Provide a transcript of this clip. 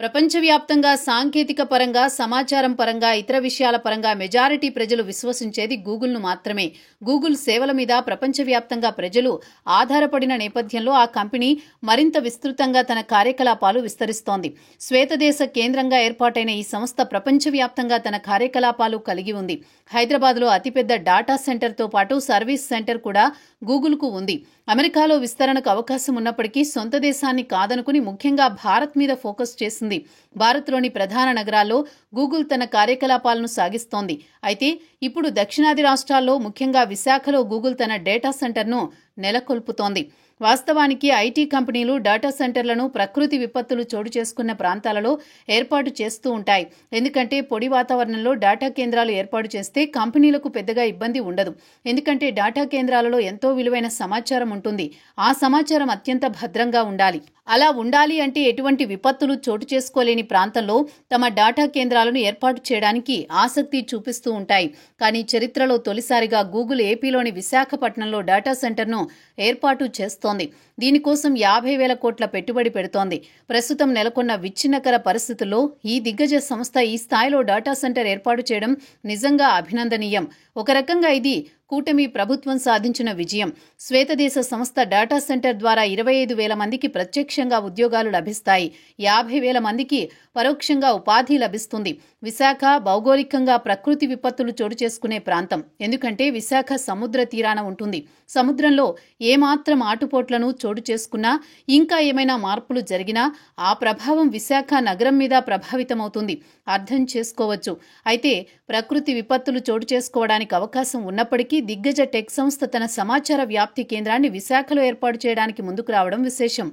ప్రపంచవ్యాప్తంగా సాంకేతిక పరంగా, సమాచారం పరంగా, ఇతర విషయాల పరంగా మెజారిటీ ప్రజలు విశ్వసించేది గూగుల్ను మాత్రమే. గూగుల్ సేవల మీద ప్రపంచవ్యాప్తంగా ప్రజలు ఆధారపడిన నేపథ్యంలో ఆ కంపెనీ మరింత విస్తృతంగా తన కార్యకలాపాలు విస్తరిస్తోంది. శ్వేతదేశ కేంద్రంగా ఏర్పాటైన ఈ సంస్థ ప్రపంచవ్యాప్తంగా తన కార్యకలాపాలు కలిగి ఉంది. హైదరాబాద్లో అతిపెద్ద డాటా సెంటర్తో పాటు సర్వీస్ సెంటర్ కూడా గూగుల్కు ఉంది. అమెరికాలో విస్తరణకు అవకాశం ఉన్నప్పటికీ సొంత దేశాన్ని కాదనుకుని ముఖ్యంగా భారత్ మీద ఫోకస్ చేసింది. భారత్లోని ప్రధాన నగరాల్లో గూగుల్ తన కార్యకలాపాలను సాగిస్తోంది. అయితే ఇప్పుడు దక్షిణాది రాష్ట్రాల్లో ముఖ్యంగా విశాఖలో గూగుల్ తన డేటా సెంటర్ను నెలకొల్పుతోంది. వాస్తవానికి ఐటీ కంపెనీలు డేటా సెంటర్లను ప్రకృతి విపత్తులు చోటు చేసుకున్న ప్రాంతాలలో ఏర్పాటు చేస్తూ ఉంటాయి. ఎందుకంటే పొడి వాతావరణంలో డేటా కేంద్రాలు ఏర్పాటు చేస్తే కంపెనీలకు పెద్దగా ఇబ్బంది ఉండదు. ఎందుకంటే డేటా కేంద్రాలలో ఎంతో విలువైన సమాచారం ఉంటుంది. ఆ సమాచారం అత్యంత భద్రంగా ఉండాలి. అలా ఉండాలి అంటే ఎటువంటి విపత్తులు చోటు చేసుకోలేని ప్రాంతంలో తమ డేటా కేంద్రాలను ఏర్పాటు చేయడానికి ఆసక్తి చూపిస్తూ ఉంటాయి. కానీ చరిత్రలో తొలిసారిగా గూగుల్ ఏపీలోని విశాఖపట్నంలో డేటా సెంటర్ను ఏర్పాటు చేస్తోంది. దీనికోసం 50,000 కోట్ల పెట్టుబడి పెడుతోంది. ప్రస్తుతం నెలకొన్న విచ్ఛిన్నకర పరిస్థితుల్లో ఈ దిగ్గజ సంస్థ ఈ స్థాయిలో డేటా సెంటర్ ఏర్పాటు చేయడం నిజంగా అభినందనీయం. ఒక రకంగా ఇది కూటమి ప్రభుత్వం సాధించిన విజయం. శ్వేతదేశ సంస్థ డేటా సెంటర్ ద్వారా 25,000 మందికి ప్రత్యక్షంగా ఉద్యోగాలు లభిస్తాయి. 50,000 మందికి పరోక్షంగా ఉపాధి లభిస్తుంది. విశాఖ భౌగోళికంగా ప్రకృతి విపత్తులు చోటు చేసుకునే ప్రాంతం. ఎందుకంటే విశాఖ సముద్ర తీరాన ఉంటుంది. సముద్రంలో ఏమాత్రం ఆటుపోట్లను చోటు చేసుకున్నా, ఇంకా ఏమైనా మార్పులు జరిగినా ఆ ప్రభావం విశాఖ నగరం మీద ప్రభావితమవుతుంది. అర్థం చేసుకోవచ్చు. అయితే ప్రకృతి విపత్తులు చోటు చేసుకోవడానికి అవకాశం ఉన్నప్పటికీ దిగ్గజ టెక్ సంస్థ తన సమాచార వ్యాప్తి కేంద్రాన్ని విశాఖలో ఏర్పాటు చేయడానికి ముందుకు రావడం విశేషం.